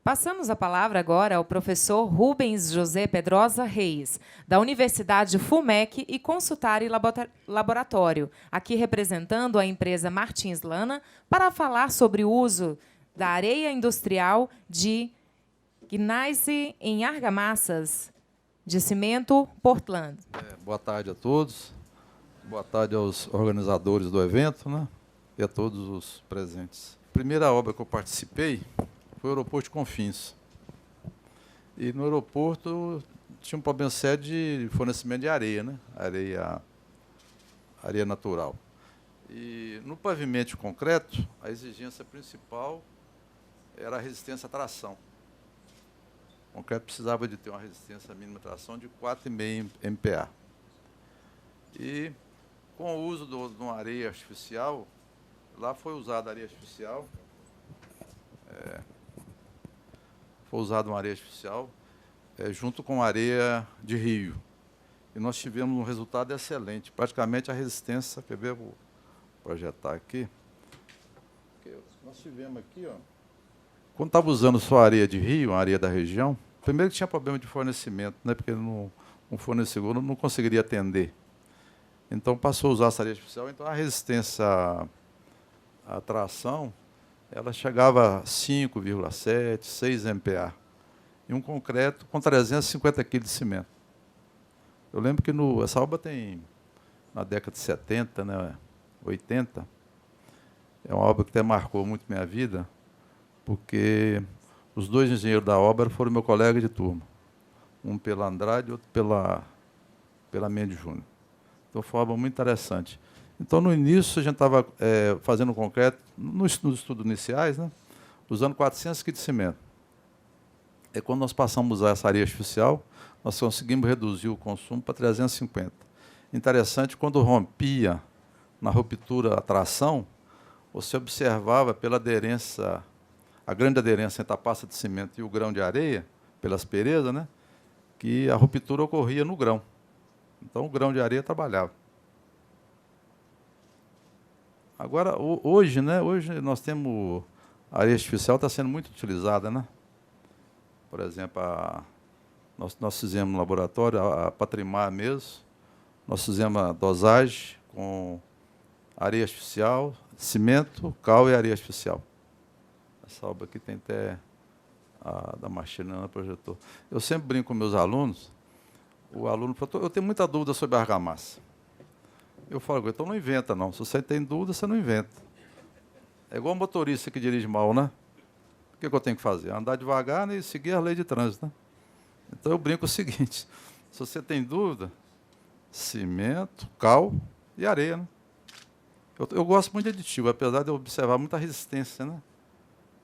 Passamos a palavra agora ao professor Rubens José Pedrosa Reis, da Universidade FUMEC e Consultário Laboratório, aqui representando a empresa Martins Lana, para falar sobre o uso da areia industrial de gneiss em argamassas de cimento Portland. Boa tarde a todos. Boa tarde aos organizadores do evento, né? E a todos os presentes. A primeira obra que eu participei foi o aeroporto de Confins. E no aeroporto tinha um problema sério de fornecimento de areia, né? Areia natural. E no pavimento de concreto, a exigência principal era a resistência à tração. O concreto precisava de ter uma resistência mínima à tração de 4,5 MPa. E com o uso de uma areia artificial, lá foi usada areia artificial, junto com areia de rio. E nós tivemos um resultado excelente. Praticamente a resistência, quer ver, vou projetar aqui. Nós tivemos aqui, ó, quando estava usando só areia de rio, a areia da região, primeiro que tinha problema de fornecimento, né, porque um fornecedor não conseguiria atender. Então passou a usar essa areia artificial, então a resistência à tração, ela chegava a 5,7, 6 MPa. E um concreto com 350 kg de cimento. Eu lembro que essa obra tem, na década de 70, né, 80, é uma obra que até marcou muito minha vida, porque os dois engenheiros da obra foram meu colega de turma. Um pela Andrade e outro pela Mendes Júnior. Então foi uma obra muito interessante. Então, no início, a gente estava fazendo concreto, nos estudos iniciais, né, usando 400 kg de cimento. E quando nós passamos a usar essa areia artificial, nós conseguimos reduzir o consumo para 350. Interessante, quando rompia na ruptura a tração, você observava pela aderência, a grande aderência entre a pasta de cimento e o grão de areia, pela aspereza, né, que a ruptura ocorria no grão. Então, o grão de areia trabalhava. Agora, hoje nós temos... A areia artificial está sendo muito utilizada, né? Por exemplo, nós fizemos no laboratório, a Patrimar mesmo, nós fizemos a dosagem com areia artificial, cimento, cal e areia artificial. Essa obra aqui tem até a da Marchilana projetou. Eu sempre brinco com meus alunos, o aluno falou, eu tenho muita dúvida sobre a argamassa. Eu falo, então não inventa, não. Se você tem dúvida, você não inventa. É igual um motorista que dirige mal, né? O que eu tenho que fazer? Andar devagar, né, e seguir a lei de trânsito, né? Então eu brinco o seguinte, se você tem dúvida, cimento, cal e areia, né? Eu gosto muito de aditivo, apesar de eu observar muita resistência, né,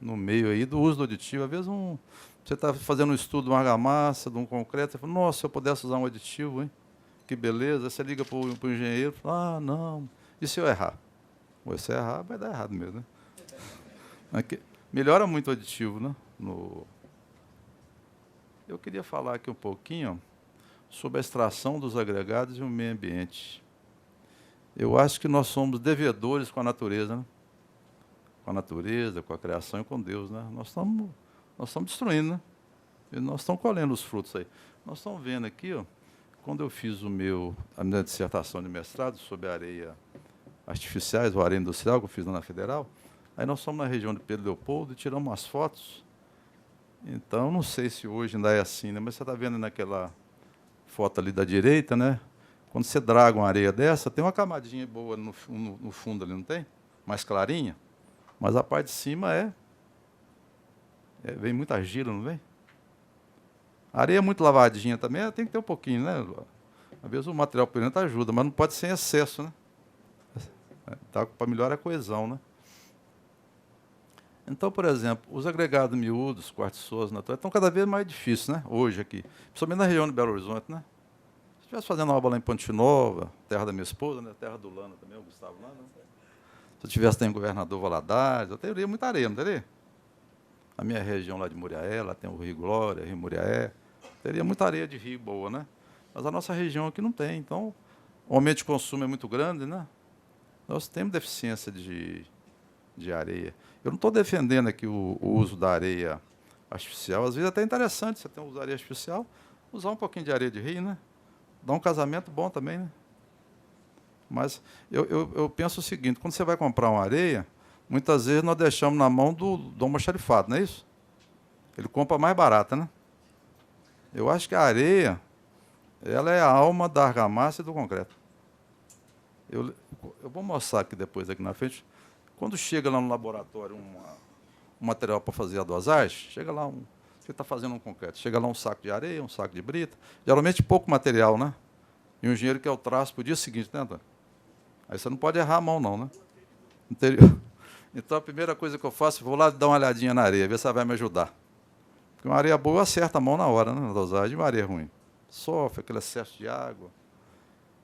no meio aí do uso do aditivo. Às vezes você está fazendo um estudo de uma argamassa, de um concreto, você fala, nossa, se eu pudesse usar um aditivo, hein? Que beleza. Aí você liga para o engenheiro e fala, não, e se eu errar? Ou se eu errar, vai dar errado mesmo, né? Aqui, melhora muito o aditivo, né? Eu queria falar aqui um pouquinho sobre a extração dos agregados e o meio ambiente. Eu acho que nós somos devedores com a natureza, né? Com a natureza, com a criação e com Deus, né? Nós estamos destruindo, né? E nós estamos colhendo os frutos aí. Nós estamos vendo aqui, ó, quando eu fiz a minha dissertação de mestrado sobre areia artificiais, ou areia industrial, que eu fiz na Federal, aí nós fomos na região de Pedro Leopoldo e tiramos umas fotos. Então, não sei se hoje ainda é assim, né? Mas você está vendo naquela foto ali da direita, né? Quando você draga uma areia dessa, tem uma camadinha boa no fundo ali, não tem? Mais clarinha. Mas a parte de cima vem muita argila, não vem? A areia muito lavadinha também, tem que ter um pouquinho, né? Às vezes o material por dentro ajuda, mas não pode ser em excesso, né? Tá, para melhorar a coesão, né? Então, por exemplo, os agregados miúdos, quartzosos naturais, estão cada vez mais difíceis, né? Hoje aqui, principalmente na região de Belo Horizonte, né? Se estivesse fazendo uma obra lá em Ponte Nova, terra da minha esposa, né? Terra do Lana também, o Gustavo Lana. Se eu tivesse em Governador Valadares, eu teria muita areia, não teria? A minha região lá de Muriaé, lá tem o Rio Glória, Rio Muriaé, teria muita areia de rio boa, né? Mas a nossa região aqui não tem, então o aumento de consumo é muito grande, né? Nós temos deficiência de areia. Eu não estou defendendo aqui o uso da areia artificial. Às vezes é até interessante, você tem usar areia artificial, usar um pouquinho de areia de rio, né? Dá um casamento bom também, né? Mas eu penso o seguinte, quando você vai comprar uma areia, muitas vezes nós deixamos na mão do almoxarifado, não é isso? Ele compra mais barata, né? Eu acho que a areia, ela é a alma da argamassa e do concreto. Eu vou mostrar aqui depois, aqui na frente. Quando chega lá no laboratório um material para fazer a dosagem, chega lá você está fazendo um concreto, chega lá um saco de areia, um saco de brita, geralmente pouco material, né? E o engenheiro quer o traço para o dia seguinte, né, Antônio? Aí você não pode errar a mão, não, né? Então, a primeira coisa que eu faço, eu vou lá dar uma olhadinha na areia, ver se ela vai me ajudar. Porque uma areia boa acerta a mão na hora, né, na dosagem, e uma areia ruim sofre aquele excesso de água.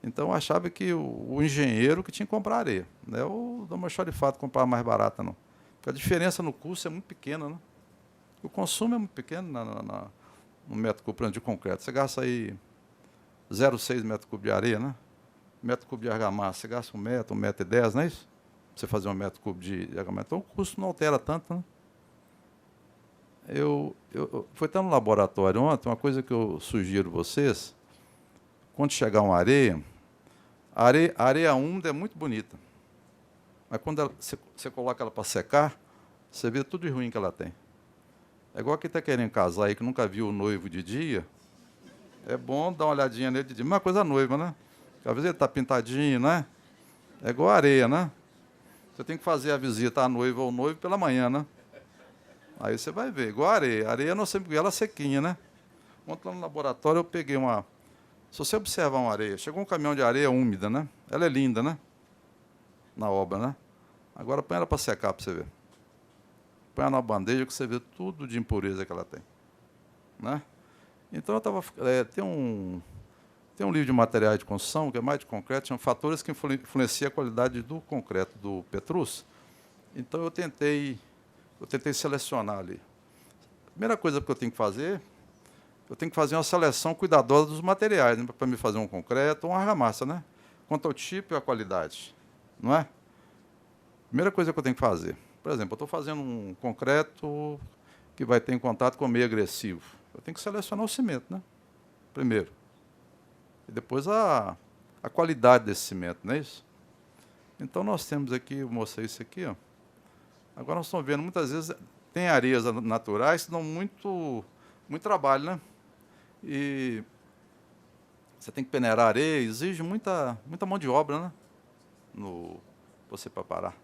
Então, eu achava que o engenheiro que tinha que comprar areia, não é o do almoxarifado comprar mais barata, não. Porque a diferença no custo é muito pequena, né? O consumo é muito pequeno no metro cúbico de concreto. Você gasta aí 0,6 metro cúbico de areia, né? Metro cúbico de argamassa, você gasta 1 metro e 10, não é isso? Pra você fazer 1 metro cúbico de argamassa. Então, o custo não altera tanto, né? Fui até no laboratório ontem, uma coisa que eu sugiro vocês, quando chegar uma areia, a areia úmida é muito bonita. Mas quando você coloca ela para secar, você vê tudo de ruim que ela tem. É igual quem está querendo casar aí, que nunca viu o noivo de dia. É bom dar uma olhadinha nele de dia. Mesma coisa a noiva, né? Às vezes ele está pintadinho, né? É igual a areia, né? Você tem que fazer a visita à noiva ou noivo pela manhã, né? Aí você vai ver, igual a areia. A areia, nós sempre ela sequinha, né? Ontem lá no laboratório eu peguei uma... Se você observar uma areia, chegou um caminhão de areia úmida, né? Ela é linda, né? Na obra, né? Agora põe ela para secar para você ver. Põe ela na bandeja que você vê tudo de impureza que ela tem, né? Então eu estava... tem um livro de materiais de construção, que é mais de concreto, chama Fatores que influenciam a qualidade do concreto, do Petrus. Então eu tentei selecionar ali. A primeira coisa que eu tenho que fazer uma seleção cuidadosa dos materiais, né, para me fazer um concreto ou uma argamassa, né? Quanto ao tipo e à qualidade, não é? Primeira coisa que eu tenho que fazer. Por exemplo, eu estou fazendo um concreto que vai ter em contato com meio agressivo. Eu tenho que selecionar o cimento, né? Primeiro. E depois a qualidade desse cimento, não é isso? Então, nós temos aqui, eu mostrei isso aqui, ó. Agora, nós estamos vendo, muitas vezes, tem areias naturais que dão muito trabalho, né? E você tem que peneirar a areia, exige muita mão de obra, né? Você preparar.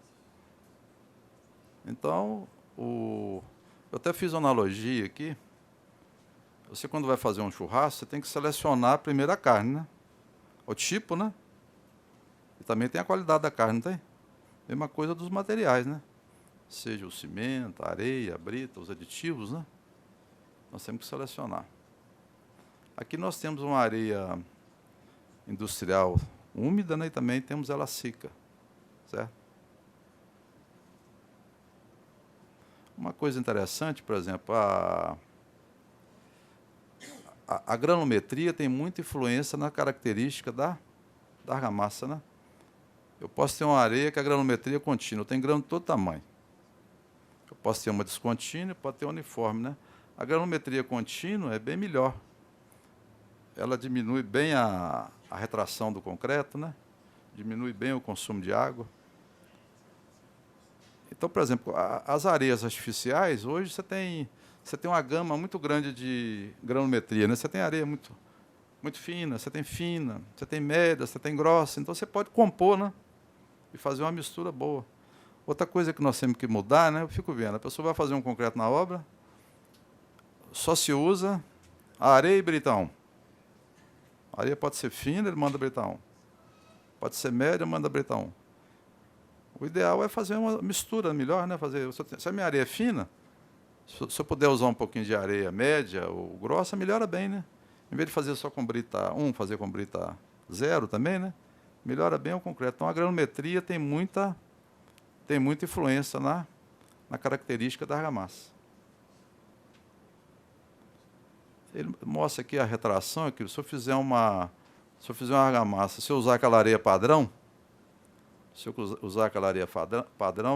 Então, eu até fiz uma analogia aqui. Você, quando vai fazer um churrasco, você tem que selecionar primeiro a carne, né? O tipo, né? E também tem a qualidade da carne, não tem? Mesma coisa dos materiais, né? Seja o cimento, a areia, a brita, os aditivos, né? Nós temos que selecionar. Aqui nós temos uma areia industrial úmida, né? E também temos ela seca, certo? Uma coisa interessante, por exemplo, a granulometria tem muita influência na característica da argamassa, né? Eu posso ter uma areia que a granulometria é contínua, tem grano de todo tamanho. Eu posso ter uma descontínua, pode ter uma uniforme, né? A granulometria contínua é bem melhor. Ela diminui bem a retração do concreto, né? Diminui bem o consumo de água. Então, por exemplo, as areias artificiais, hoje você tem uma gama muito grande de granulometria, né? Você tem areia muito fina, você tem média, você tem grossa, então você pode compor, né? E fazer uma mistura boa. Outra coisa que nós temos que mudar, né? Eu fico vendo, a pessoa vai fazer um concreto na obra, só se usa areia e britão. A areia pode ser fina, ele manda britão. Pode ser média, manda britão. O ideal é fazer uma mistura melhor, né? Se a minha areia é fina, se eu puder usar um pouquinho de areia média ou grossa, melhora bem, né? Em vez de fazer só com brita 1, fazer com brita 0 também, né? Melhora bem o concreto. Então, a granulometria tem muita influência na característica da argamassa. Ele mostra aqui a retração, aqui, se eu fizer uma argamassa, se eu usar aquela areia padrão,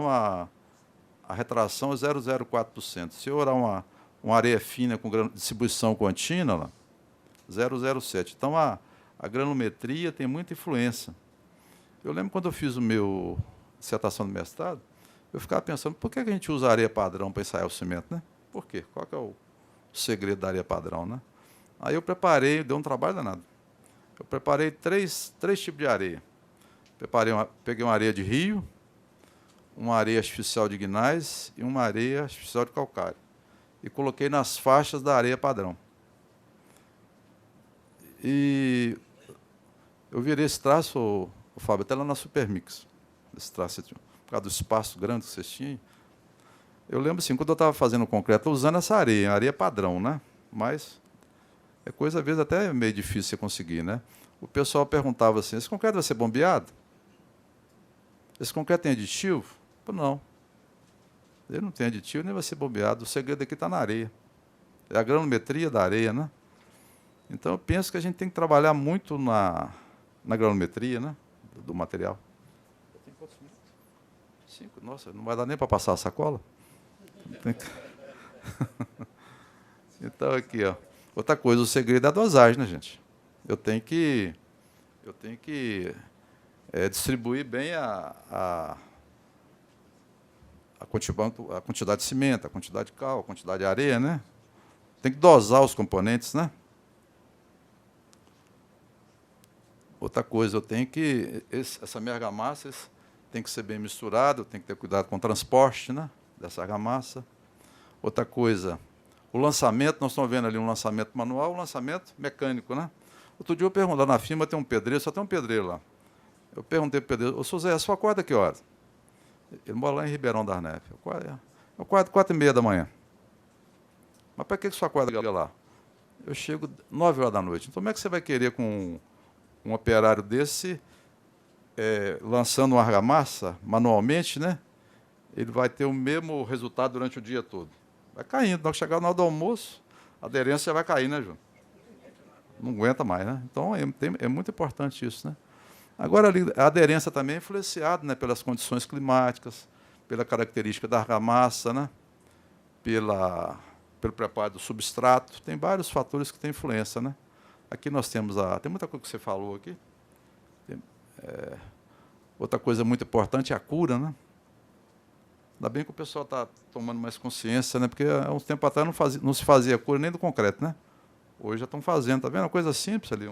a retração é 0,04%. Se eu usar uma areia fina com distribuição contínua, lá, 0,07. Então, a granulometria tem muita influência. Eu lembro quando eu fiz o meu dissertação de mestrado, eu ficava pensando, por que a gente usa areia padrão para ensaiar o cimento, né? Por quê? Qual que é o segredo da areia padrão, né? Aí eu preparei, deu um trabalho danado. Eu preparei três tipos de areia. Peguei uma areia de rio, uma areia artificial de gnais e uma areia artificial de calcário. E coloquei nas faixas da areia padrão. E eu virei esse traço, o Fábio, até lá na Supermix. Esse traço, por causa do espaço grande que vocês tinham. Eu lembro assim, quando eu estava fazendo o concreto, usando essa areia padrão, né? Mas é coisa, às vezes, até meio difícil você conseguir, né? O pessoal perguntava assim, esse concreto vai ser bombeado? Esse concreto tem aditivo? Não. Ele não tem aditivo, nem vai ser bombeado. O segredo aqui está na areia. É a granulometria da areia, né? Então, eu penso que a gente tem que trabalhar muito na granulometria, né? Do material. Tem quantos minutos? 5. Nossa, não vai dar nem para passar a sacola? Então, aqui, ó. Outra coisa, o segredo é a dosagem, né, gente? Eu tenho que distribuir bem a quantidade de cimento, a quantidade de cal, a quantidade de areia, né? Tem que dosar os componentes, né? Outra coisa, eu tenho que... essa minha argamassa tem que ser bem misturada, eu tenho que ter cuidado com o transporte, né, dessa argamassa. Outra coisa, o lançamento, nós estamos vendo ali um lançamento manual, um lançamento mecânico, né? Outro dia eu perguntei, lá na firma tem um pedreiro, só tem um pedreiro lá. Eu perguntei para o pedreiro, ô, José, a sua acorda que hora? Ele mora lá em Ribeirão das Neves. Eu acordo 4h30 da manhã. Mas para que sua acorda lá? Eu chego 9 horas da noite. Então, como é que você vai querer com um operário desse, lançando uma argamassa manualmente, né? Ele vai ter o mesmo resultado durante o dia todo. Vai caindo. Na hora que chegar na hora do almoço, a aderência vai cair, né, João? Não aguenta mais, né? Então, é muito importante isso, né? Agora, a aderência também é influenciada, né, pelas condições climáticas, pela característica da argamassa, né, pelo preparo do substrato. Tem vários fatores que têm influência, né? Aqui nós temos tem muita coisa que você falou aqui. Outra coisa muito importante é a cura, né? Ainda bem que o pessoal está tomando mais consciência, né? Porque há uns tempos atrás não se fazia cura nem do concreto, né? Hoje já estão fazendo, está vendo? Uma coisa simples ali,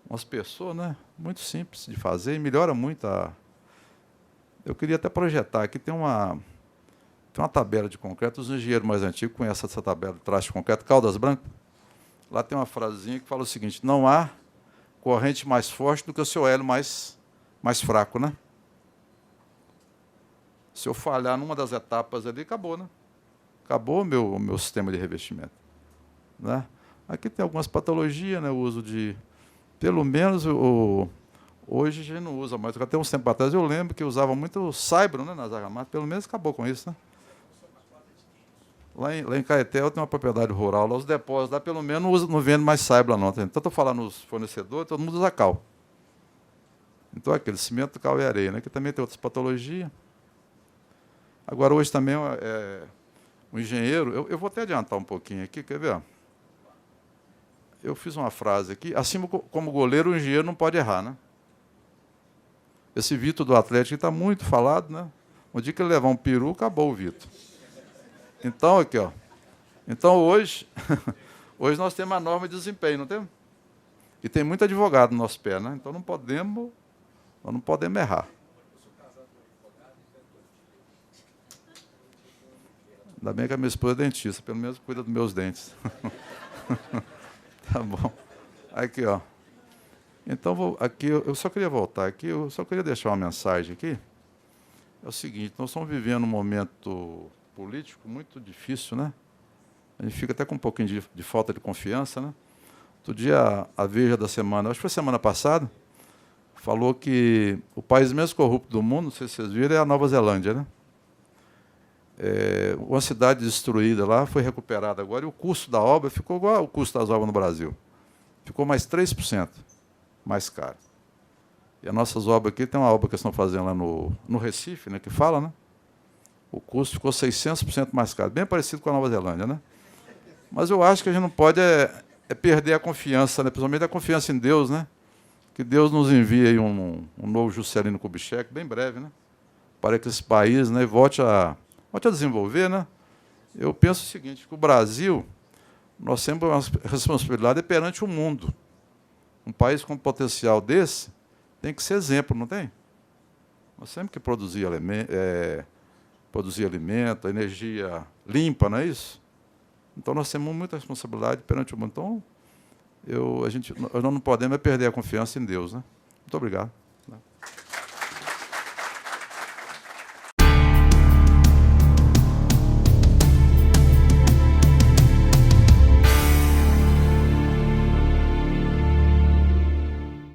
umas pessoas, né? Muito simples de fazer e melhora muito a... Eu queria até projetar aqui, tem uma tabela de concreto, os engenheiros mais antigos conhecem essa tabela de traste de concreto, Caldas Branco. Lá tem uma frasezinha que fala o seguinte, não há corrente mais forte do que o seu elo mais fraco, né? Se eu falhar numa das etapas ali, acabou, né? Acabou o meu sistema de revestimento, né? Aqui tem algumas patologias, né? O uso de... Pelo menos, hoje a gente não usa mais. Até uns tempos atrás eu lembro que usava muito o Saibro, né, nas argamassas. Pelo menos acabou com isso, né? Lá em Caetel tem uma propriedade rural, lá os depósitos, lá pelo menos não vende mais Saibro, não. Então, estou falando nos fornecedores, todo mundo usa cal. Então, aquele cimento, cal e areia, né? Que também tem outras patologias. Agora, hoje também, o engenheiro... Eu vou até adiantar um pouquinho aqui, quer ver? Eu fiz uma frase aqui, assim como goleiro, o engenheiro não pode errar, né? Esse Vitor do Atlético está muito falado, né? Um dia que ele levar um peru, acabou o Vitor. Então, aqui, ó. Então, hoje nós temos a norma de desempenho, não temos? E tem muito advogado no nosso pé, né? Então, nós não podemos errar. Ainda bem que a minha esposa é dentista, pelo menos cuida dos meus dentes. Tá bom. Aqui, ó. Então, aqui, eu só queria voltar aqui, eu só queria deixar uma mensagem aqui. É o seguinte, nós estamos vivendo um momento político muito difícil, né? A gente fica até com um pouquinho de falta de confiança, né? Outro dia, a Veja da semana, acho que foi semana passada, falou que o país menos corrupto do mundo, não sei se vocês viram, é a Nova Zelândia, né? Uma cidade destruída lá, foi recuperada agora, e o custo da obra ficou igual ao custo das obras no Brasil. Ficou mais 3% mais caro. E as nossas obras aqui, tem uma obra que estão fazendo lá no Recife, né, que fala, né? o custo ficou 600% mais caro, bem parecido com a Nova Zelândia, né? Mas eu acho que a gente não pode perder a confiança, né? Principalmente a confiança em Deus, né? Que Deus nos envie aí um novo Juscelino Kubitschek, bem breve, né? Para que esse país, né, volte a desenvolver, né? Eu penso o seguinte, que o Brasil, nós temos uma responsabilidade perante o mundo. Um país com um potencial desse tem que ser exemplo, não tem? Nós temos que produzir alimento, energia limpa, não é isso? Então, nós temos muita responsabilidade perante o mundo. Então, nós não podemos perder a confiança em Deus, né? Muito obrigado.